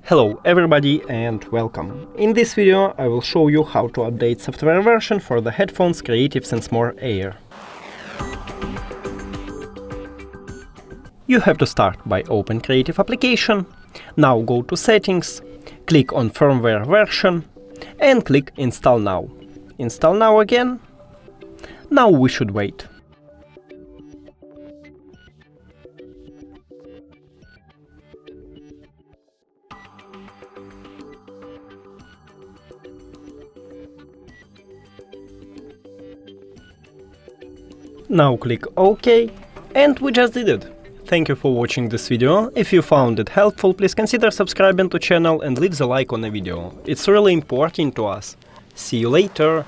Hello everybody and welcome. In this video I will show you how to update software version for the headphones Creative Sensemore Air. You have to start by open Creative application. Now go to Settings, click on Firmware version and click Install Now. Install now again. Now we should wait. Now click OK, and we just did it. Thank you for watching this video. If you found it helpful, please consider subscribing to channel and leave the like on the video. It's really important to us. See you later!